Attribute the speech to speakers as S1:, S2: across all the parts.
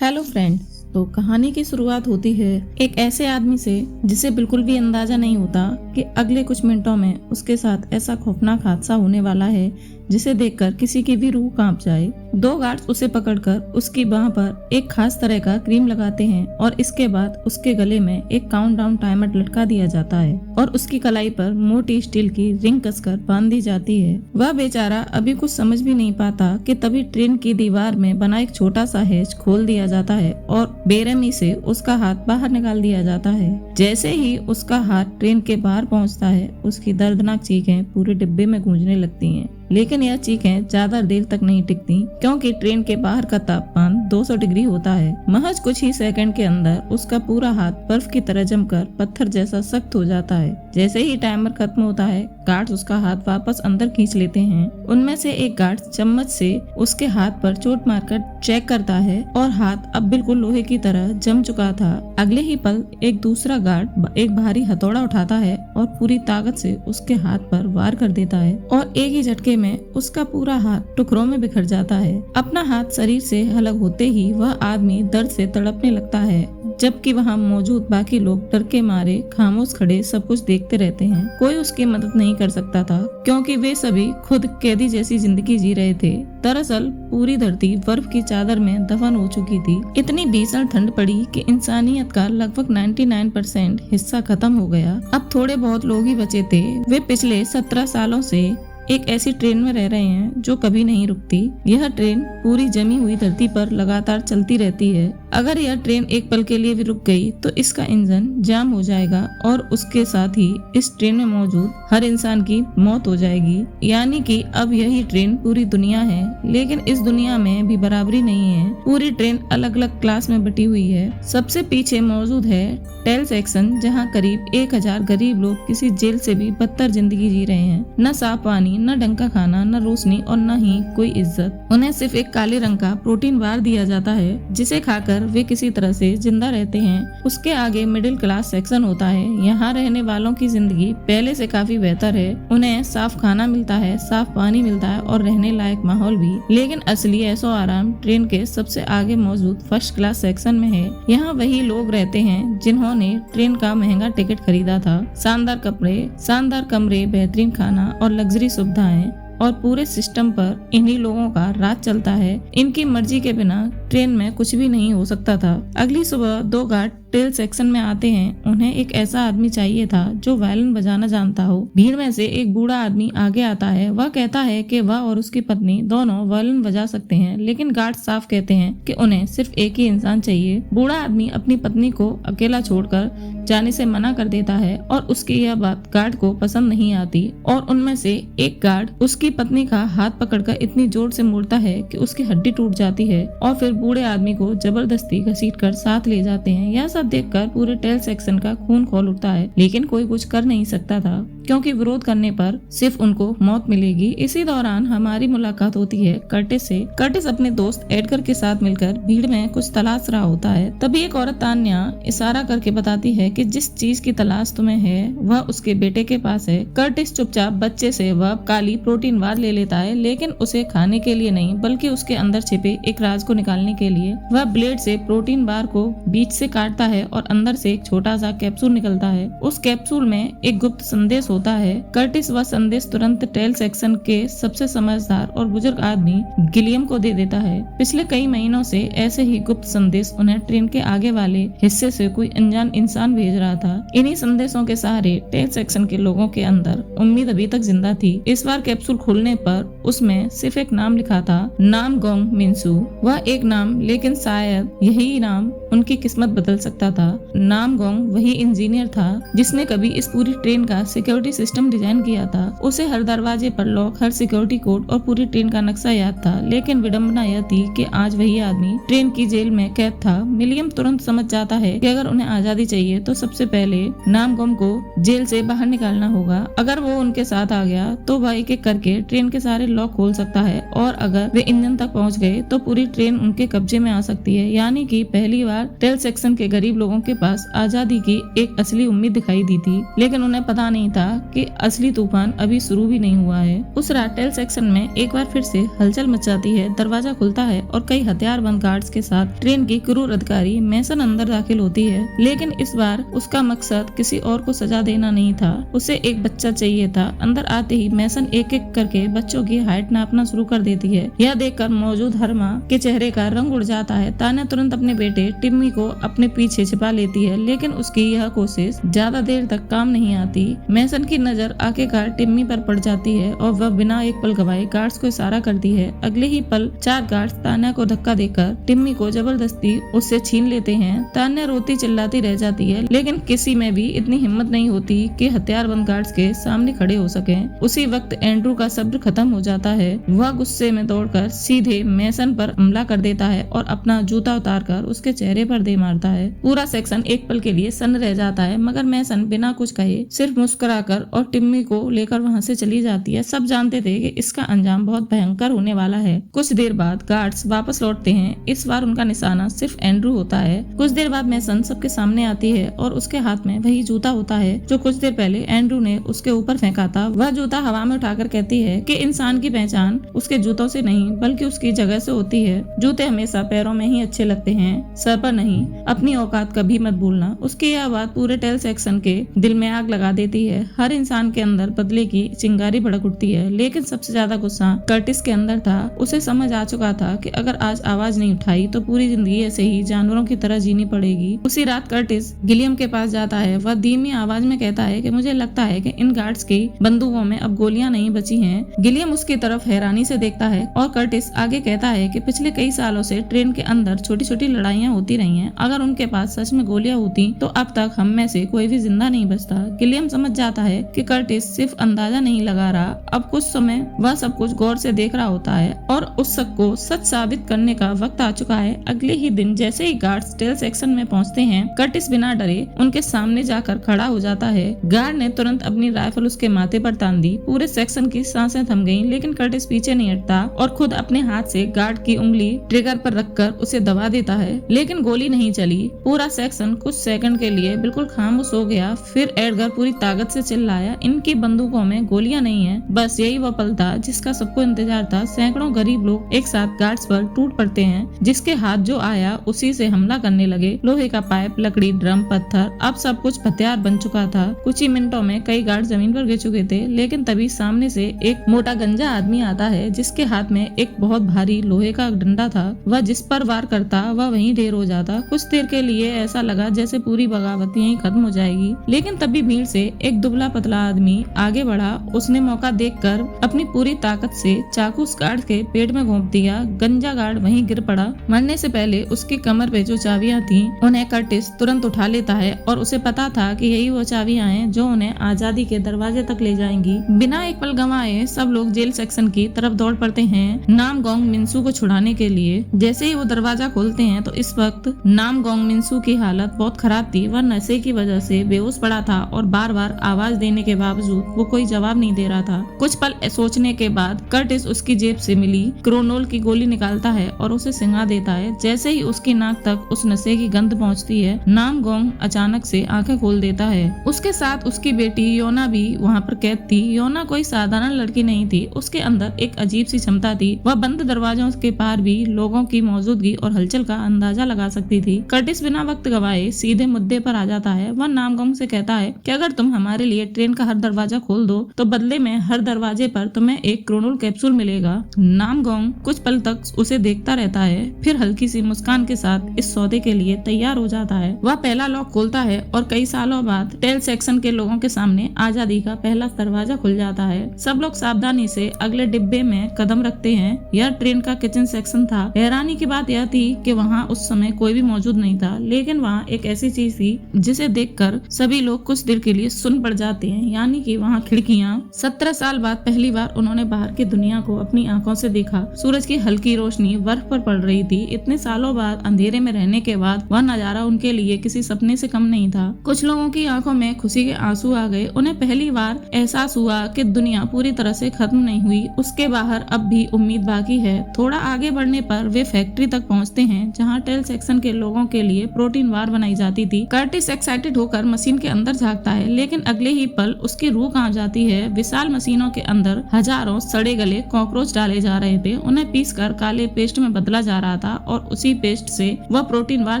S1: Hello friend. तो कहानी की शुरुआत होती है एक ऐसे आदमी से जिसे बिल्कुल भी अंदाजा नहीं होता कि अगले कुछ मिनटों में उसके साथ ऐसा खौफनाक हादसा होने वाला है जिसे देखकर किसी की भी रूह कांप जाए। दो गार्ड्स उसे पकड़कर उसकी बाह पर एक खास तरह का क्रीम लगाते हैं और इसके बाद उसके गले में एक काउंटडाउन टाइमर लटका दिया जाता है और उसकी कलाई पर मोटी स्टील की रिंग कसकर बांध दी जाती है। वह बेचारा अभी कुछ समझ भी नहीं पाता कि तभी ट्रेन की दीवार में बना एक छोटा सा हैच खोल दिया जाता है और बेरहमी से उसका हाथ बाहर निकाल दिया जाता है। जैसे ही उसका हाथ ट्रेन के बाहर पहुंचता है, उसकी दर्दनाक चीखें पूरे डिब्बे में गूंजने लगती हैं। लेकिन यह चीखें ज्यादा देर तक नहीं टिकती, क्योंकि ट्रेन के बाहर का तापमान 200 डिग्री होता है। महज कुछ ही सेकंड के अंदर उसका पूरा हाथ बर्फ की तरह जमकर पत्थर जैसा सख्त हो जाता है। जैसे ही टाइमर खत्म होता है, गार्ड्स उसका हाथ वापस अंदर खींच लेते हैं। उनमें से एक गार्ड चम्मच से उसके हाथ पर चोट मारकर चेक करता है और हाथ अब बिल्कुल लोहे की तरह जम चुका था। अगले ही पल एक दूसरा गार्ड एक भारी हथौड़ा उठाता है और पूरी ताकत से उसके हाथ पर वार कर देता है और एक ही झटके में उसका पूरा हाथ टुकड़ों में बिखर जाता है। अपना हाथ शरीर से अलग होते ही वह आदमी दर्द से तड़पने लगता है, जबकि वहाँ मौजूद बाकी लोग डर के मारे खामोश खड़े सब कुछ देखते रहते हैं। कोई उसकी मदद नहीं कर सकता था, क्योंकि वे सभी खुद कैदी जैसी जिंदगी जी रहे थे। दरअसल पूरी धरती बर्फ की चादर में दफन हो चुकी थी। इतनी भीषण ठंड पड़ी कि इंसानियत का लगभग 99% हिस्सा खत्म हो गया। अब थोड़े बहुत लोग ही बचे थे। वे पिछले 17 सालों से एक ऐसी ट्रेन में रह रहे हैं जो कभी नहीं रुकती। यह ट्रेन पूरी जमी हुई धरती पर लगातार चलती रहती है। अगर यह ट्रेन एक पल के लिए भी रुक गई तो इसका इंजन जाम हो जाएगा और उसके साथ ही इस ट्रेन में मौजूद हर इंसान की मौत हो जाएगी। यानी कि अब यही ट्रेन पूरी दुनिया है, लेकिन इस दुनिया में भी बराबरी नहीं है। पूरी ट्रेन अलग अलग क्लास में बटी हुई है। सबसे पीछे मौजूद है टेल सेक्शन, जहाँ करीब 1000 गरीब लोग किसी जेल से भी बदतर जिंदगी जी रहे हैं। न साफ पानी, न ढंग का खाना, न रोशनी और न ही कोई इज्जत। उन्हें सिर्फ एक काले रंग का प्रोटीन बार दिया जाता है, जिसे खाकर वे किसी तरह से जिंदा रहते हैं। उसके आगे मिडिल क्लास सेक्शन होता है। यहाँ रहने वालों की जिंदगी पहले से काफी बेहतर है। उन्हें साफ खाना मिलता है, साफ पानी मिलता है और रहने लायक माहौल भी। लेकिन असली ऐशो आराम ट्रेन के सबसे आगे मौजूद फर्स्ट क्लास सेक्शन में है। यहाँ वही लोग रहते हैं जिन्होंने ट्रेन का महंगा टिकट खरीदा था। शानदार कपड़े, शानदार कमरे, बेहतरीन खाना और लग्जरी सुविधाएं, और पूरे सिस्टम पर इन्हीं लोगों का राज चलता है। इनकी मर्जी के बिना ट्रेन में कुछ भी नहीं हो सकता था। अगली सुबह दो गार्ड टेल सेक्शन में आते हैं। उन्हें एक ऐसा आदमी चाहिए था जो वायलिन बजाना जानता हो। भीड़ में से एक बूढ़ा आदमी आगे आता है। वह कहता है कि वह और उसकी पत्नी दोनों वायलिन बजा सकते हैं, लेकिन गार्ड साफ कहते हैं कि उन्हें सिर्फ एक ही इंसान चाहिए। बूढ़ा आदमी अपनी पत्नी को अकेला छोड़कर जाने से मना कर देता है और उसकी यह बात गार्ड को पसंद नहीं आती और उनमें से एक गार्ड उसकी पत्नी का हाथ पकड़कर इतनी जोर से मोड़ता है कि उसकी हड्डी टूट जाती है और फिर बूढ़े आदमी को जबरदस्ती घसीटकर साथ ले जाते हैं। यह सब देखकर पूरे टेल सेक्शन का खून खौल उठता है, लेकिन कोई कुछ कर नहीं सकता था, क्योंकि विरोध करने पर सिर्फ उनको मौत मिलेगी। इसी दौरान हमारी मुलाकात होती है कर्टिस से। कर्टिस अपने दोस्त एडगर के साथ मिलकर भीड़ में कुछ तलाश रहा होता है। तभी एक औरत तान्या इशारा करके बताती है कि जिस चीज की तलाश तुम्हें है वह उसके बेटे के पास है। कर्टिस चुपचाप बच्चे से वह काली प्रोटीन बार ले लेता है, लेकिन उसे खाने के लिए नहीं, बल्कि उसके अंदर छिपे एक राज को निकालने के लिए। वह ब्लेड से प्रोटीन बार को बीच से काटता है और अंदर से एक छोटा सा कैप्सूल निकलता है। उस कैप्सूल में एक गुप्त संदेश होता है। कर्टिस वह संदेश तुरंत टेल सेक्शन के सबसे समझदार और बुजुर्ग आदमी गिलियम को दे देता है। पिछले कई महीनों से ऐसे ही गुप्त संदेश उन्हें ट्रेन के आगे वाले हिस्से से कोई अनजान इंसान भेज रहा था। इन्हीं संदेशों के सहारे टेल सेक्शन के लोगों के अंदर उम्मीद अभी तक जिंदा थी। इस बार कैप्सूल खोलने पर उसमें सिर्फ एक नाम लिखा था, नाम गोंग मिनसू। वह एक नाम, लेकिन शायद यही नाम उनकी किस्मत बदल सकता था। नाम गोंग वही इंजीनियर था जिसने कभी इस पूरी ट्रेन का सिक्योरिटी सिस्टम डिजाइन किया था। उसे हर दरवाजे पर लॉक, हर सिक्योरिटी कोड और पूरी ट्रेन का नक्शा याद था। लेकिन विडंबना यह थी कि आज वही आदमी ट्रेन की जेल में कैद था। मिलियम तुरंत समझ जाता है कि अगर उन्हें आजादी चाहिए तो सबसे पहले नाम गोंग को जेल से बाहर निकालना होगा। अगर वो उनके साथ आ गया तो वह एक एक करके ट्रेन के सारे लॉक खोल सकता है, और अगर वे इंजन तक पहुंच गए तो पूरी ट्रेन उनके कब्जे में आ सकती है। यानी कि पहली बार टेल सेक्शन के गरीब लोगों के पास आजादी की एक असली उम्मीद दिखाई दी थी, लेकिन उन्हें पता नहीं था कि असली तूफान अभी शुरू भी नहीं हुआ है। उस रात टेल सेक्शन में एक बार फिर से हलचल मच जाती है। दरवाजा खुलता है और कई हथियारबंद गार्ड्स के साथ ट्रेन की क्रूर अधिकारी मैसन अंदर दाखिल होती है। लेकिन इस बार उसका मकसद किसी और को सजा देना नहीं था, उसे एक बच्चा चाहिए था। अंदर आते ही मैसन एक एक करके बच्चों की हाइट नापना शुरू कर देती है। यह देखकर मौजूद हर माँ के चेहरे का रंग उड़ जाता है। तान्या तुरंत अपने बेटे टिम्मी को अपने पीछे छिपा लेती है, लेकिन उसकी यह कोशिश ज्यादा देर तक काम नहीं आती। मैसन की नजर आखिरकार टिम्मी पर पड़ जाती है और वह बिना एक पल गवाए गार्ड्स को इशारा करती है। अगले ही पल 4 गार्ड्स तान्या को धक्का देकर टिम्मी को जबरदस्ती उससे छीन लेते हैं। तान्या रोती चिल्लाती रह जाती है, लेकिन किसी में भी इतनी हिम्मत नहीं होती कि हथियारबंद गार्ड्स के सामने खड़े हो सकें। उसी वक्त एंड्रू का सब्र खत्म हो जाता है। वह गुस्से में दौड़कर सीधे मैसन पर हमला कर देता है और अपना जूता उतारकर उसके चेहरे पर दे मारता है। पूरा सेक्शन एक पल के लिए सन्न रह जाता है, मगर मैसन बिना कुछ कहे सिर्फ मुस्कुराकर और टिम्मी को लेकर वहाँ से चली जाती है। सब जानते थे कि इसका अंजाम बहुत भयंकर होने वाला है। कुछ देर बाद गार्ड्स वापस लौटते हैं। इस बार उनका निशाना सिर्फ एंड्रू होता है। कुछ देर बाद मैसन सबके सामने आती है और उसके हाथ में वही जूता होता है जो कुछ देर पहले एंड्रू ने उसके ऊपर फेंका था। वह जूता हवा में उठाकर कहती है कि इंसान की पहचान उसके जूतों से नहीं बल्कि उसकी जगह से होती है। जूते हमेशा पैरों में ही अच्छे लगते हैं, सर पर नहीं। अपनी औकात कभी मत भूलना। उसकी यह बात पूरे टेल सेक्शन के दिल में आग लगा देती है। हर इंसान के अंदर बदले की चिंगारी भड़क उठती है, लेकिन सबसे ज्यादा गुस्सा कर्टिस के अंदर था। उसे समझ आ चुका था कि अगर आज आवाज नहीं उठाई तो पूरी जिंदगी ऐसे ही जानवरों की तरह जीनी पड़ेगी। उसी रात कर्टिस गिलियम के पास जाता है। वह धीमी आवाज में कहता है कि मुझे लगता है कि इन गार्ड्स की बंदूकों में अब गोलियां नहीं बची हैं। गिलियम उसकी तरफ हैरानी से देखता है और कर्टिस आगे कहता है कि पिछले कई सालों से ट्रेन के अंदर छोटी छोटी लड़ाइयां होती रही हैं। अगर उनके पास सच में गोलियां होती तो अब तक हम में से कोई भी जिंदा नहीं बचता। गिलियम समझ जाता है कि कर्टिस सिर्फ अंदाजा नहीं लगा रहा। अब कुछ समय वह सब कुछ गौर से देख रहा होता है और उस शक को सच साबित करने का वक्त आ चुका है। अगले ही दिन जैसे ही गार्ड्स टेल सेक्शन में पहुंचते हैं, कर्टिस बिना डरे उनके सामने जाकर खड़ा हो जाता है। गार्ड ने तुरंत अपनी राइफल उसके माथे पर तान दी। पूरे सेक्शन की सांसें थम गईं, लेकिन कर्टिस पीछे नहीं हटता और खुद अपने हाथ से गार्ड की उंगली ट्रिगर पर रखकर उसे दबा देता है। लेकिन गोली नहीं चली। पूरा सेक्शन कुछ सेकंड के लिए बिल्कुल खामोश हो गया। फिर एडगर पूरी ताकत से चिल्लाया, इनकी बंदूकों में गोलियां नहीं है। बस यही वो पल था जिसका सबको इंतजार था। सैकड़ों गरीब लोग एक साथ गार्ड्स पर टूट पड़ते हैं। जिसके हाथ जो आया उसी से हमला करने लगे। लोहे का पाइप, लकड़ी, ड्रम, पत्थर, अब सब कुछ हथियार बन चुका था। कुछ ही मिनटों में कई गार्ड जमीन पर गिर चुके थे, लेकिन तभी सामने से एक मोटा गंजा आदमी आता है जिसके हाथ में एक बहुत भारी लोहे का डंडा था। वह जिस पर वार करता वह वहीं ढेर हो जाता। कुछ देर के लिए ऐसा लगा जैसे पूरी बगावत यहीं खत्म हो जाएगी, लेकिन तभी भीड़ से एक दुबला पतला आदमी आगे बढ़ा। उसने मौका देखकर अपनी पूरी ताकत से चाकू उस गार्ड के पेट में घोंप दिया। गंजा गार्ड वहीं गिर पड़ा। मरने से पहले उसकी कमर पे जो चाबियां थी उन्हें कर्टिस तुरंत उठा लेता है और उसे पता था कि यही वो चाबियां हैं जो उन्हें आजादी के दरवाजे तक ले जाएंगी। बिना एक पल गंवाए सब लोग जेल सेक्शन की तरफ दौड़ पड़ते हैं नामगोंग मिन्सू को छुड़ाने के लिए। जैसे ही वो दरवाजा खोलते हैं तो इस वक्त नामगोंग मिन्सू की हालत बहुत खराब थी। वह नशे की वजह से बेहोश पड़ा था और बार बार आवाज देने के बावजूद वो कोई जवाब नहीं दे रहा था। कुछ पल सोचने के बाद कर्टिस उसकी जेब से मिली क्रोनोल की गोली निकालता है और उसे सिंगा देता है। जैसे ही उसकी नाक तक उस नशे की गंध पहुंचती है, नामगोंग अचानक से आंखें खोल देता है। उसके साथ उसकी बेटी योना भी वहाँ पर कैद थी। योना कोई साधारण लड़की नहीं थी। उसके अंदर एक अजीब सी क्षमता थी। वह बंद दरवाजों के पार भी लोगों की मौजूदगी और हलचल का अंदाजा लगा सकती थी। कर्टिस बिना वक्त गवाए सीधे मुद्दे पर आ जाता है। वह नामगोंग से कहता है कि अगर तुम हमारे लिए ट्रेन का हर दरवाजा खोल दो तो बदले में हर दरवाजे पर तुम्हें एक क्रोनोल कैप्सूल मिलेगा। नामगोंग कुछ पल तक उसे देखता रहता है, फिर हल्की सी मुस्कान के साथ इस सौदे के लिए तैयार हो जाता है। वह पहला लॉक खोलता है और कई सालों बाद टेल सेक्शन के लोगों के सामने आजादी का पहला दरवाजा खुल जाता है। सब लोग सावधानी से अगले डिब्बे में कदम रखते हैं। यह ट्रेन का किचन सेक्शन था। हैरानी की बात यह थी कि वहाँ उस समय कोई भी मौजूद नहीं था, लेकिन वहाँ एक ऐसी चीज थी जिसे देखकर सभी लोग कुछ देर के लिए सुन पड़ जाते हैं, यानी कि वहाँ खिड़कियाँ। 17 साल बाद पहली बार उन्होंने बाहर की दुनिया को अपनी आंखों से देखा। सूरज की हल्की रोशनी बर्फ पर पड़ रही थी। इतने सालों बाद अंधेरे में रहने के बाद वह नजारा उनके लिए किसी सपने से कम नहीं था। कुछ लोगों की आंखों में खुशी के आंसू आ गए। उन्हें पहली बार एहसास हुआ कि दुनिया पूरी तरह से खत्म नहीं हुई, उसके बाहर अब भी उम्मीद बाकी है। थोड़ा आगे बढ़ने पर वे फैक्ट्री तक पहुंचते हैं जहां टेल सेक्शन के लोगों के लिए प्रोटीन बार बनाई जाती थी। कर्टिस एक्साइटेड होकर मशीन के अंदर झांकता है, लेकिन अगले ही पल उसकी रूह कांप जाती है। विशाल मशीनों के अंदर हजारों सड़े गले कॉकरोच डाले जा रहे थे। उन्हें पीस कर काले पेस्ट में बदला जा रहा था और उसी पेस्ट से वह प्रोटीन बार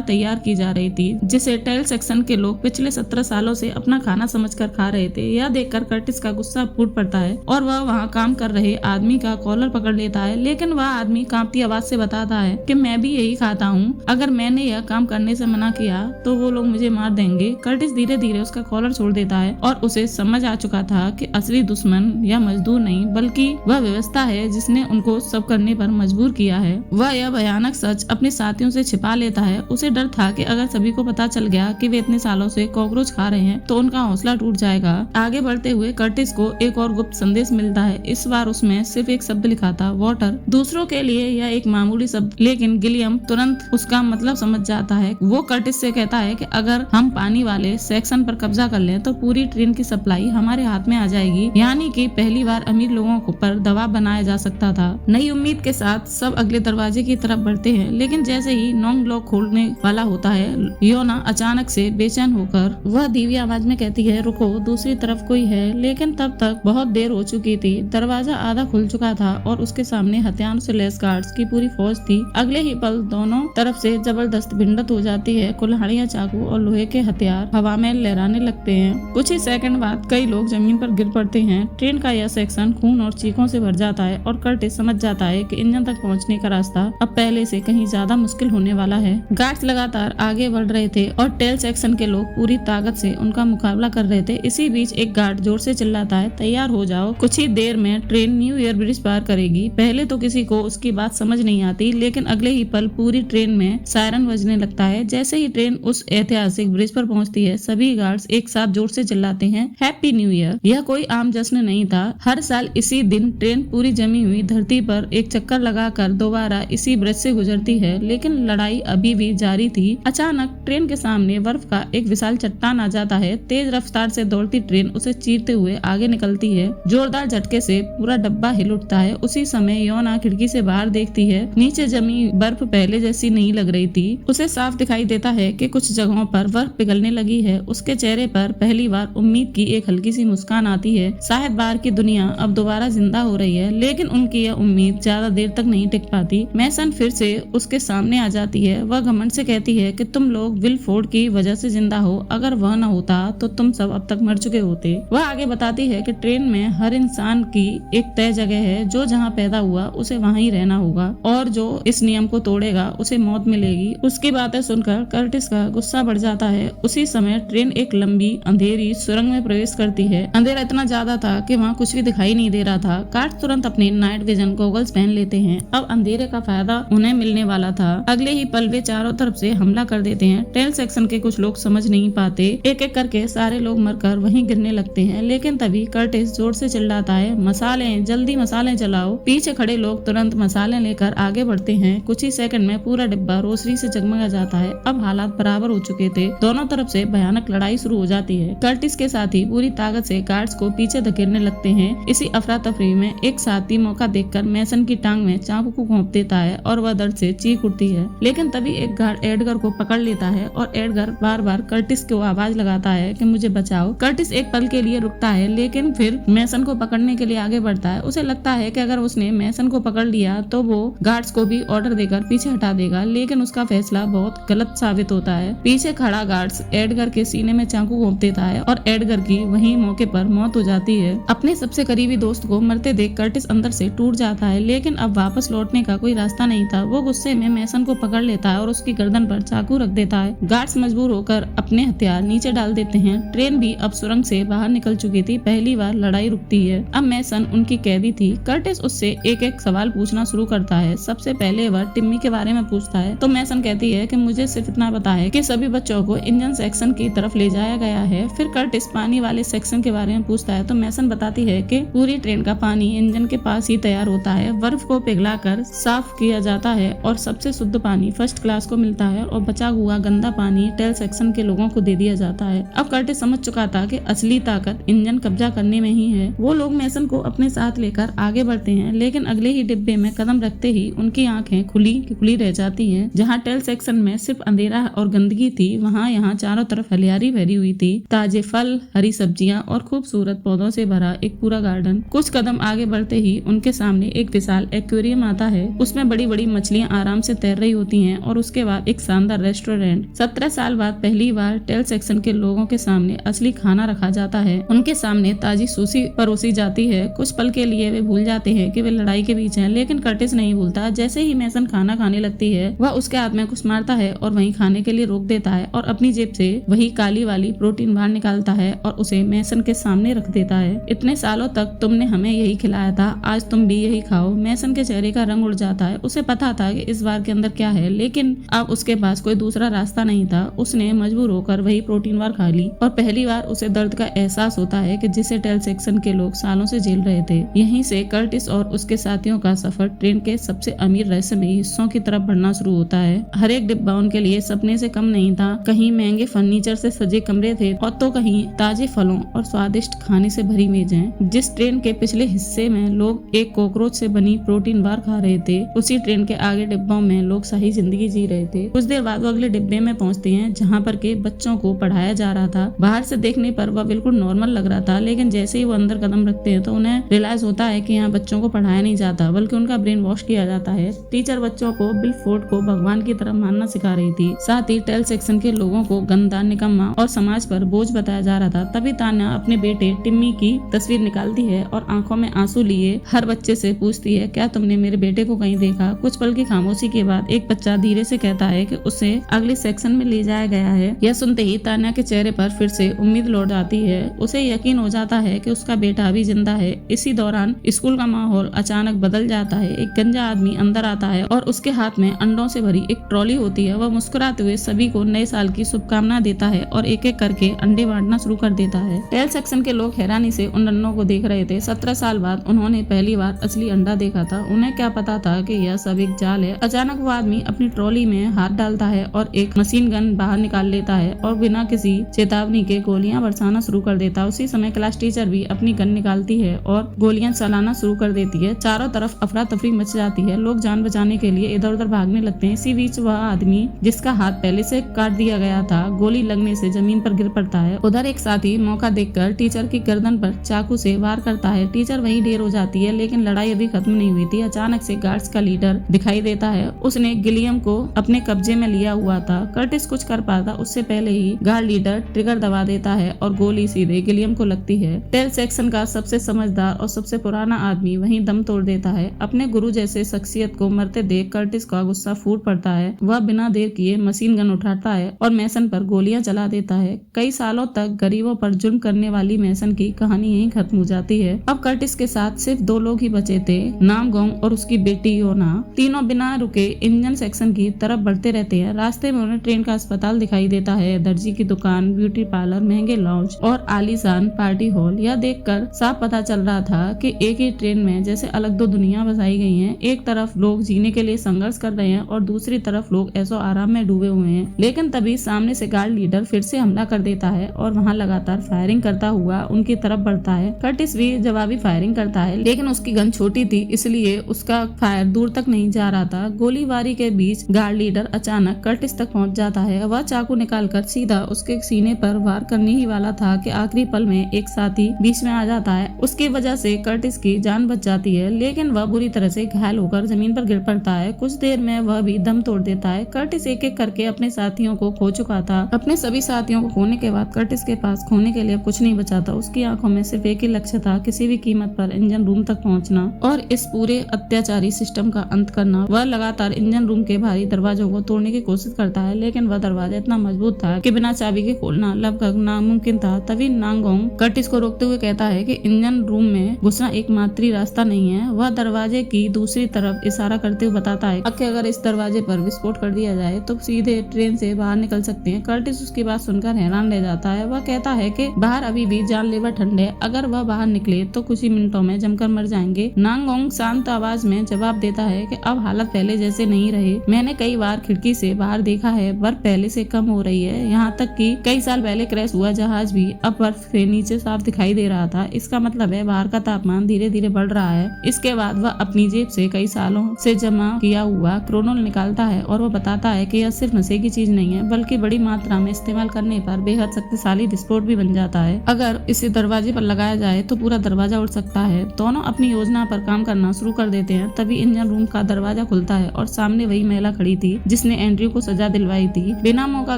S1: तैयार की जा रही थी, जिसे टेल सेक्शन के लोग पिछले 17 सालों से अपना खाना समझकर खा रहे थे। यह देखकर कर्टिस का गुस्सा फूट पड़ता है और वह वहाँ काम कर रहे आदमी का कॉलर पकड़ लेता है, लेकिन वह आदमी कांपती आवाज से बताता है कि मैं भी यही खाता हूँ। अगर मैंने यह काम करने से मना किया तो वो लोग मुझे मार देंगे। कर्टिस धीरे धीरे उसका कॉलर छोड़ देता है और उसे समझ आ चुका था कि असली दुश्मन या मजदूर नहीं बल्कि वह व्यवस्था है जिसने उनको सब करने पर मजबूर किया है। वह यह भयानक सच अपने साथियों से छिपा लेता है। उसे डर था कि अगर सभी को पता चल गया कि वे इतने सालों से कॉकरोच खा रहे हैं तो उनका हौसला टूट जाएगा। आगे बढ़ते हुए कर्टिस को एक और गुप्त संदेश मिलता है। इस बार उसमें सिर्फ एक शब्द लिखा था, वाटर। दूसरों के लिए यह एक मामूली शब्द, लेकिन गिलियम तुरंत उसका मतलब समझ जाता है। वो कर्टिस से कहता है कि अगर हम पानी वाले सेक्शन पर कब्जा कर लें तो पूरी ट्रेन की सप्लाई हमारे हाथ में आ जाएगी। यानी कि पहली बार अमीर लोगों पर दबाव बनाया जा सकता था। नई उम्मीद के साथ सब अगले दरवाजे की तरफ बढ़ते हैं, लेकिन जैसे ही नॉन्ग लॉक खोलने वाला होता है, योना अचानक से बेचैन होकर वह धीमी आवाज में कहती है, रुको, दूसरी तरफ कोई है। लेकिन तब तक बहुत देर हो चुकी थी। दरवाजा आधा खुल चुका था और उसके सामने हथियारों से लैस गार्ड्स की पूरी फौज थी। अगले ही पल दोनों तरफ से जबरदस्त भिड़ंत हो जाती है। कुल्हाड़ियां, चाकू और लोहे के हथियार हवा में लहराने लगते हैं। कुछ ही सेकंड बाद कई लोग जमीन पर गिर पड़ते हैं। ट्रेन का यह सेक्शन खून और चीखों से भर जाता है और कर्टिस समझ जाता है कि इंजन तक पहुंचने का रास्ता अब पहले से कहीं ज्यादा मुश्किल होने वाला है। गार्ड्स लगातार आगे बढ़ रहे थे और टेल सेक्शन के लोग पूरी ताकत से उनका मुकाबला कर रहे थे। इसी बीच एक गार्ड जोर से चिल्लाता है, तैयार हो जाओ, कुछ ही देर में ट्रेन न्यू ईयर ब्रिज पार करेगी। पहले तो किसी को उसकी बात समझ नहीं आती, लेकिन अगले ही पल पूरी ट्रेन में सायरन बजने लगता है। जैसे ही ट्रेन उस ऐतिहासिक ब्रिज पर पहुंचती है, सभी गार्ड्स एक साथ जोर से चिल्लाते हैं, हैप्पी न्यू ईयर। यह कोई आम जश्न नहीं था। हर साल इसी दिन ट्रेन पूरी जमी हुई धरती पर एक चक्कर लगाकर दोबारा इसी ब्रिज से गुजरती है, लेकिन लड़ाई अभी भी जारी थी। अचानक ट्रेन के सामने बर्फ का एक विशाल चट्टान आ जाता है। तेज रफ्तार से दौड़ती ट्रेन उसे चीरते हुए आगे निकलती है। जोरदार झटके से पूरा डब्बा हिल उठता है। उसी समय योना खिड़की से बाहर देखती है। नीचे जमी बर्फ पहले जैसी नहीं लग रही थी। उसे साफ दिखाई देता है कि कुछ जगहों पर बर्फ पिघलने लगी है। उसके चेहरे पर पहली बार उम्मीद की एक हल्की सी मुस्कान आती है। शायद बाहर की दुनिया अब दोबारा जिंदा हो रही है, लेकिन उनकी यह उम्मीद ज्यादा देर तक नहीं टिक पाती। मैसन फिर से उसके सामने आ जाती है। वह घमंड से कहती है कि तुम लोग विल फोर्ड की वजह से जिंदा हो। अगर वह न होता तो तुम सब अब तक मर चुके होते। वह आगे बताती है कि ट्रेन में हर इंसान की एक तय जगह है। जो जहाँ पैदा हुआ उसे वहाँ ही रहना होगा और जो इस नियम को तोड़ेगा उसे मौत मिलेगी। उसकी बातें सुनकर कर्टिस का गुस्सा बढ़ जाता है। उसी समय ट्रेन एक लंबी अंधेरी सुरंग में प्रवेश करती है। अंधेरा इतना ज्यादा था कि वहाँ कुछ भी दिखाई नहीं दे रहा था। कार्ड तुरंत अपने नाइट विजन गॉगल्स पहन लेते हैं। अब अंधेरे का फायदा उन्हें मिलने वाला था। अगले ही पल वे चारों तरफ से हमला कर देते हैं। टेल सेक्शन के कुछ लोग समझ नहीं पाते। एक एक करके सारे लोग मरकर वहीं गिरने लगते हैं, लेकिन तभी कर्टिस जोर से चिल्लाता है, मसाले, जल्दी मसाले जलाओ। पीछे खड़े लोग तुरंत मसाले लेकर आगे बढ़ते हैं। कुछ ही सेकंड में पूरा डिब्बा रोशनी से जगमगा जाता है। अब हालात बराबर हो चुके थे। दोनों तरफ से भयानक लड़ाई शुरू हो जाती है। कर्टिस के साथी पूरी ताकत से गार्ड्स को पीछे धकेलने लगते हैं। इसी अफरा तफरी में एक साथी मौका देखकर मैसन की टांग में चाकू को घोंप देता है और वह दर्द से चीख उठती है। लेकिन तभी एक गार्ड एडगर को पकड़ लेता है और एडगर बार बार कर्टिस को आवाज लगाता है कि मुझे बचाओ। कर्टिस एक पल के लिए रुकता है, लेकिन फिर मैसन को पकड़ने के लिए आगे बढ़ता है। उसे लगता है कि अगर उसने मैसन को पकड़ लिया तो वो गार्ड्स को भी ऑर्डर देकर पीछे हटा देगा, लेकिन उसका फैसला बहुत गलत साबित होता है। पीछे खड़ा गार्ड्स एडगर के सीने में चाकू घोंप देता है और एडगर की वहीं मौके पर मौत हो जाती है। अपने सबसे करीबी दोस्त को मरते देख कर्टिस अंदर से टूट जाता है, लेकिन अब वापस लौटने का कोई रास्ता नहीं था। वो गुस्से में मैसन को पकड़ लेता है और उसकी गर्दन पर चाकू रख देता है। गार्ड्स मजबूर होकर अपने हथियार नीचे डाल देते हैं। ट्रेन भी अब सुरंग से बाहर निकल चुकी थी। पहली बार लड़ाई रुकती है। अब मैसन उनकी कैदी थी। कर्टिस उससे एक एक सवाल पूछना शुरू करता है। सबसे पहले वह टिम्मी के बारे में पूछता है तो मैसन कहती है कि मुझे सिर्फ इतना पता है कि सभी बच्चों को इंजन सेक्शन की तरफ ले जाया गया है। फिर कर्टिस पानी वाले सेक्शन के बारे में पूछता है तो मैसन बताती है कि पूरी ट्रेन का पानी इंजन के पास ही तैयार होता है। बर्फ को पिघलाकर साफ किया जाता है और सबसे शुद्ध पानी फर्स्ट क्लास को मिलता है और बचा हुआ गंदा पानी टेल सेक्शन के लोगों को दे दिया जाता है। अब कर्टिस समझ चुका था कि असली ताकत इंजन कब्जा करने में ही है। वो लोग मैसन को अपने साथ लेकर आगे बढ़ते हैं, लेकिन अगले ही डिब्बे में कदम रखते ही उनकी उसकी आंखें खुली की खुली रह जाती हैं। जहाँ टेल सेक्शन में सिर्फ अंधेरा और गंदगी थी, वहाँ यहाँ चारों तरफ हरियाली भरी हुई थी। ताजे फल, हरी सब्जियाँ और खूबसूरत पौधों से भरा एक पूरा गार्डन। कुछ कदम आगे बढ़ते ही उनके सामने एक विशाल एक्वेरियम आता है। उसमें बड़ी बड़ी मछलियाँ आराम से तैर रही होती हैं और उसके बाद एक शानदार रेस्टोरेंट। 17 साल बाद पहली बार टेल सेक्शन के लोगों के सामने असली खाना रखा जाता है। उनके सामने ताजी सुशी परोसी जाती है। कुछ पल के लिए वे भूल जाते हैं कि वे लड़ाई के बीच हैं, लेकिन कर्टिस नहीं भूलता। जैसे ही मैसन खाना खाने लगती है, वह उसके हाथ में कुछ मारता है और वहीं खाने के लिए रोक देता है और अपनी जेब से वही काली वाली प्रोटीन बार निकालता है और उसे मैसन के सामने रख देता है। इतने सालों तक तुमने हमें यही खिलाया था, आज तुम भी यही खाओ। मैसन के चेहरे का रंग उड़ जाता है। उसे पता था कि इस बार के अंदर क्या है, लेकिन अब उसके पास कोई दूसरा रास्ता नहीं था। उसने मजबूर होकर वही प्रोटीन बार खा ली और पहली बार उसे दर्द का एहसास होता है कि जिसे टेल सेक्शन के लोग सालों से झेल रहे थे। यहीं से कर्टिस और उसके साथियों का सफर ट्रेन के सबसे अमीर रहस्यमयी हिस्सों की तरफ बढ़ना शुरू होता है। हर एक डिब्बा उनके लिए सपने से कम नहीं था। कहीं महंगे फर्नीचर से सजे कमरे थे और तो कहीं ताजे फलों और स्वादिष्ट खाने से भरी मेजें। जिस ट्रेन के पिछले हिस्से में लोग एक कॉकरोच से बनी प्रोटीन बार खा रहे थे, उसी ट्रेन के आगे डिब्बों में लोग सही जिंदगी जी रहे थे। कुछ देर बाद वो अगले डिब्बे में पहुंचते हैं, जहाँ पर के बच्चों को पढ़ाया जा रहा था। बाहर से देखने पर वह बिल्कुल नॉर्मल लग रहा था, लेकिन जैसे ही वो अंदर कदम रखते हैं तो उन्हें रियलाइज होता है कि यहाँ बच्चों को पढ़ाया नहीं जाता, बल्कि उनका ब्रेन वॉश किया जाता है। टीचर बच्चों को बिल फोर्ड को भगवान की तरह मानना सिखा रही थी। साथ ही टेल सेक्शन के लोगों को गंदा, निकम्मा और समाज पर बोझ बताया जा रहा था। तभी तान्या अपने बेटे टिम्मी की तस्वीर निकालती है और आंखों में आंसू लिए हर बच्चे से पूछती है, क्या तुमने मेरे बेटे को कहीं देखा? कुछ पल की खामोशी के बाद एक बच्चा धीरे से कहता है कि उसे अगले सेक्शन में ले जाया गया है। यह सुनते ही तान्या के चेहरे पर फिर से उम्मीद लौट आती है। उसे यकीन हो जाता है कि उसका बेटा अभी जिंदा है। इसी दौरान स्कूल का माहौल अचानक बदल जाता है। एक गंजा आदमी अंदर आता है और उसके हाथ में अंडों से भरी एक ट्रॉली होती है। वह मुस्कुराते हुए सभी को नए साल की शुभकामना देता है और एक एक करके अंडे बांटना शुरू कर देता है। टेल सेक्शन के लोग हैरानी से उन अंडों को देख रहे थे। 17 साल बाद उन्होंने पहली बार असली अंडा देखा था। उन्हें क्या पता था कि यह सब एक जाल है। अचानक वो आदमी अपनी ट्रॉली में हाथ डालता है और एक मशीन गन बाहर निकाल लेता है और बिना किसी चेतावनी के गोलियां बरसाना शुरू कर देता है। उसी समय क्लास टीचर भी अपनी गन निकालती है और गोलियां चलाना शुरू कर देती है। चारों तरफ अफरा तफरी मच जाती है। लोग जान बचाने के लिए इधर उधर भागने लगते हैं। इसी बीच वह आदमी जिसका हाथ पहले से काट दिया गया था, गोली लगने से जमीन पर गिर पड़ता है। उधर एक साथी मौका देखकर टीचर की गर्दन पर चाकू से वार करता है। टीचर वहीं ढेर हो जाती है, लेकिन लड़ाई अभी खत्म नहीं हुई थी। अचानक से गार्ड्स का लीडर दिखाई देता है। उसने गिलियम को अपने कब्जे में लिया हुआ था। कर्टिस कुछ कर पाता उससे पहले ही गार्ड लीडर ट्रिगर दबा देता है और गोली सीधे गिलियम को लगती है। टेल सेक्शन का सबसे समझदार और सबसे पुराना आदमी वहीं दम तोड़ देता है। अपने गुरु जैसे शख्सियत को मरते देख कर्टिस का गुस्सा फूट पड़ता है। वह बिना देर किए मशीन गन उठाता है और मैसन पर गोलियां चला देता है। कई सालों तक गरीबों पर जुल्म करने वाली मैसन की कहानी यहीं खत्म हो जाती है। अब कर्टिस के साथ सिर्फ 2 लोग ही बचे थे, नामगोंग और उसकी बेटी योना। तीनों बिना रुके इंजन सेक्शन की तरफ बढ़ते रहते हैं। रास्ते में उन्हें ट्रेन का अस्पताल दिखाई देता है, दर्जी की दुकान, ब्यूटी पार्लर, महंगे लॉन्ज और आलीशान पार्टी हॉल। यह देखकर साफ पता चल रहा था कि एक ही ट्रेन में जैसे अलग 2 दुनिया बसाई गई हैं। एक तरफ लोग जीने के लिए संघर्ष कर रहे हैं और दूसरी तरफ लोग ऐसो आराम में डूबे हुए हैं। लेकिन तभी सामने से गार्ड लीडर फिर से हमला कर देता है और वहां लगातार फायरिंग करता हुआ उनकी तरफ बढ़ता है। कर्टिस भी जवाबी फायरिंग करता है, लेकिन उसकी गन छोटी थी, इसलिए उसका फायर दूर तक नहीं जा रहा था। गोलीबारी के बीच गार्ड लीडर अचानक कर्टिस तक पहुंच जाता है। वह चाकू निकालकर सीधा उसके सीने पर वार करने ही वाला था कि आखिरी पल में एक साथी बीच में आ जाता है। उसकी वजह से कर्टिस की जान बच जाती है, लेकिन वह बुरी तरह से घायल होकर जमीन पर गिर पड़ता है। कुछ देर में वह भी दम तोड़ देता है। कर्टिस एक एक करके अपने साथियों को खो चुका था। अपने सभी साथियों को खोने के बाद कर्टिस के पास खोने के लिए कुछ नहीं बचा था। उसकी आंखों में सिर्फ एक ही लक्ष्य था, किसी भी कीमत पर इंजन रूम तक पहुंचना और इस पूरे अत्याचारी सिस्टम का अंत करना। वह लगातार इंजन रूम के भारी दरवाजों को तोड़ने की कोशिश करता है, लेकिन वह दरवाजा इतना मजबूत था कि बिना चाबी के खोलना लगभग नामुमकिन था। तभी नांगोंग कर्टिस को रोकते हुए कहता है कि इंजन रूम में घुसना एकमात्र रास्ता नहीं है। वह दरवाजे की दूसरी तरफ इशारा करते हुए बताता है कि अगर इस दरवाजे पर विस्फोट कर दिया जाए तो सीधे ट्रेन से बाहर निकल सकते हैं। कर्टिस उसकी बात सुनकर हैरान रह जाता है। वह कहता है कि बाहर अभी भी जानलेवा ठंड है, अगर वह बाहर निकले तो कुछ ही मिनटों में जमकर मर जाएंगे। नांगोंग शांत आवाज में जवाब देता है कि अब हालत पहले जैसे नहीं रहे। मैंने कई बार खिड़की से बाहर देखा है, बर्फ पहले से कम हो रही है। यहाँ तक कि कई साल पहले क्रैश हुआ जहाज भी अब बर्फ से नीचे साफ दिखाई दे रहा था। इसका मतलब है बाहर का तापमान धीरे धीरे बढ़ रहा है। इसके बाद वह अपनी जेब से कई सालों से जमा किया हुआ क्रोनोल निकालता है और वो बताता है कि यह सिर्फ नशे की चीज नहीं है बल्कि बड़ी मात्रा में इस्तेमाल करने पर बेहद शक्तिशाली विस्फोट भी बन जाता है। अगर इसे दरवाजे पर लगाया जाए तो पूरा दरवाजा उड़ सकता है। दोनों अपनी योजना पर काम करना शुरू कर देते हैं। तभी इंजन रूम का दरवाजा खुलता है और सामने वही महिला खड़ी थी जिसने एंड्रयू को सजा दिलवाई थी। बिना मौका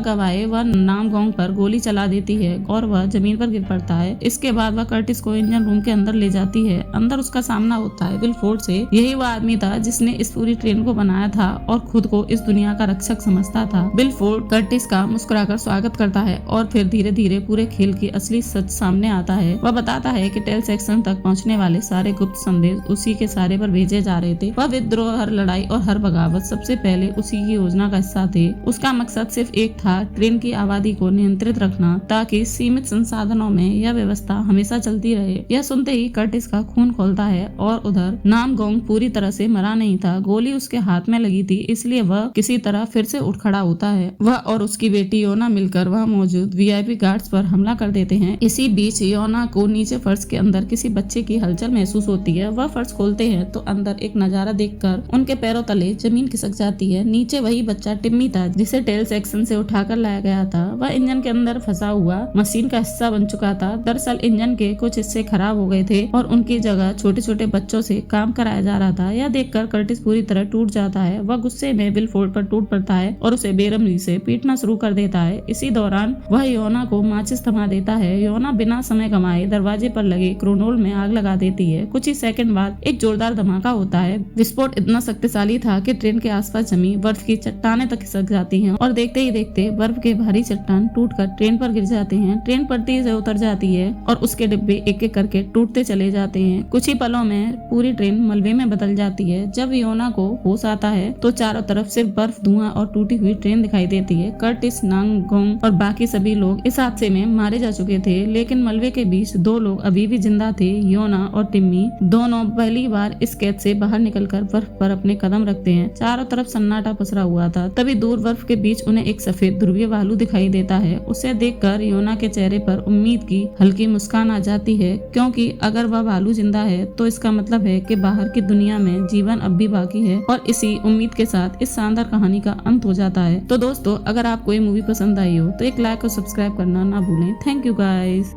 S1: गवाए वह नामगोंग पर गोली चला देती है और वह जमीन पर गिर पड़ता है। इसके बाद वह कर्टिस को इंजन रूम के अंदर ले जाती है। अंदर उसका सामना होता है विलफोर्ड से। यही वह आदमी था जिसने इस पूरी ट्रेन को बनाया था और खुद को इस दुनिया का रक्षक समझता था। विलफोर्ड कर्टिस का मुस्कुराकर स्वागत करता है और फिर धीरे धीरे पूरे खेल की असली सच सामने आता है। वह बताता है कि टेल सेक्शन तक पहुंचने वाले सारे गुप्त संदेश उसी के सारे पर भेजे जा रहे थे। वह विद्रोह, हर लड़ाई और हर बगावत सबसे पहले उसी की योजना का हिस्सा थे। उसका मकसद सिर्फ एक था, ट्रेन की आबादी को नियंत्रित रखना ताकि सीमित संसाधनों में यह व्यवस्था हमेशा चलती रहे। यह सुनते ही कर्टिस का खून खोलता है और उधर नामगोंग पूरी तरह से मरा नहीं था। गोली उसके हाथ में लगी थी, इसलिए वह किसी तरह फिर से उठ खड़ा होता है। वह और उसकी बेटी योना मिलकर वह मौजूद वीआईपी गार्ड्स पर हमला कर देते हैं। इसी बीच योना को नीचे फर्श के अंदर किसी बच्चे की हलचल महसूस होती है। वह फर्श खोलते हैं तो अंदर एक नजारा देखकर उनके पैरों तले जमीन खिसक जाती है। नीचे वही बच्चा टिम्मी था जिसे टेल सेक्शन से उठाकर लाया गया था। वह इंजन के अंदर फंसा हुआ मशीन का हिस्सा बन चुका था। दरअसल इंजन के कुछ हिस्से खराब हो गए थे और उनकी जगह छोटे छोटे बच्चों से काम कराया जा रहा था। यह देखकर कर्टिस पूरी तरह टूट जाता है। वह गुस्से में विलफोर्ड पर टूट पड़ता है और उसे बेरहमी से पीटना शुरू कर देता है। इसी दौरान वह योना को माचिस थमा देता है। योना बिना समय गंवाए दरवाजे पर लगे क्रोनोल में आग लगा देती है। कुछ ही सेकंड बाद एक जोरदार धमाका होता है। विस्फोट इतना शक्तिशाली था कि ट्रेन के आसपास जमी बर्फ की चट्टानें तक खिसक जाती हैं और देखते ही देखते बर्फ के भारी चट्टान टूटकर ट्रेन पर गिर जाते हैं। ट्रेन पटरी से उतर जाती है और उसके डिब्बे एक एक करके टूटते चले जाते हैं। कुछ ही पलों में पूरी ट्रेन मलबे में बदल जाती है। जब योना को होश आता है तो चारों तरफ सिर्फ बर्फ, धुआं और टूटी हुई ट्रेन दिखाई देती है। कर्टिस, नामगोंग और बाकी सभी लोग इस हादसे में मारे जा चुके थे, लेकिन मलबे के बीच दो लोग अभी भी जिंदा थे। योना और टिम्मी दोनों पहली बार इस कैद से बाहर निकलकर बर्फ पर अपने कदम रखते हैं। चारों तरफ सन्नाटा पसरा हुआ था। तभी दूर बर्फ के बीच उन्हें एक सफेद ध्रुवीय भालू दिखाई देता है। उसे देखकर योना के चेहरे पर उम्मीद की हल्की मुस्कान आ जाती है, क्योंकि अगर वह भालू जिंदा है तो इसका मतलब है कि बाहर की दुनिया में जीवन अब भी बाकी है। और इसी उम्मीद के साथ इस शानदार कहानी का अंत हो जाता है। तो दोस्तों, अगर आपको ये मूवी पसंद आई हो तो एक लाइक और सब्सक्राइब करना ना भूलें। Thank you guys.